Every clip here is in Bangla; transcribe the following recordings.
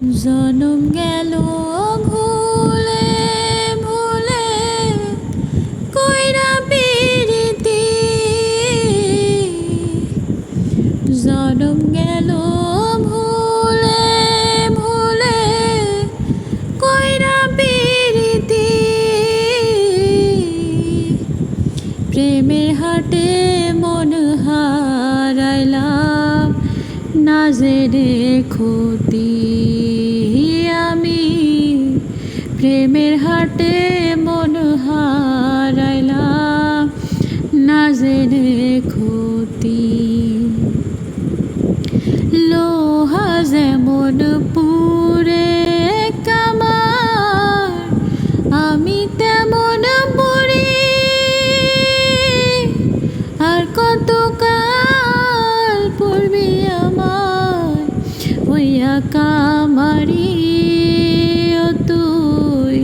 জনম গেল ভুলে ভুলে কইরা পিরিতি, জনম গেল ভুলে ভুলে কইরা পিরিতি। প্রেমের হাটে মন হারাইলাম না জেনে ক্ষতি আমি, প্রেমের হাটে মন হারাইলাম না জেনে ক্ষতি। লোহা যেমন পুড়ে কামার, আমি তেমন পুড়ি আর কতকাল পড়বি আমার হইয়া কামারি। ও তুই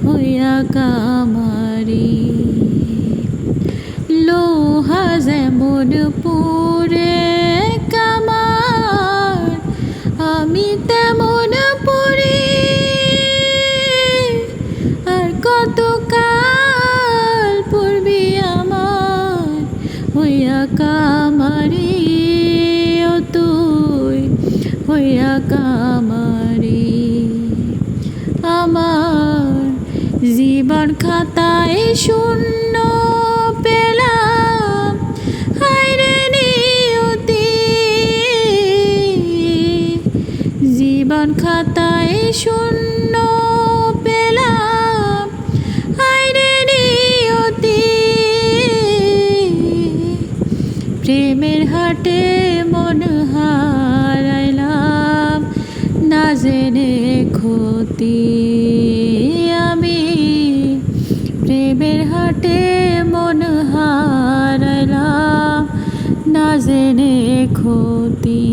হইয়া কামারি। লোহা যেমন পুড়ে কামার, আমি তেমন পুড়ি আর কতকাল পড়বি আমার হইয়া কামারি। ও তুই হইয়া কামারি। আমার জীবন খাতায় শূন্য পেলাম হায়রে নিয়তি, জীবন খাতায় শূন্য পেলাম হায়রে নিয়তি। প্রেমের হাটে মন হারাইলাম না জেনে ক্ষতি আমি, প্রেমের হাটে মন হারাইলাম না জেনে ক্ষতি।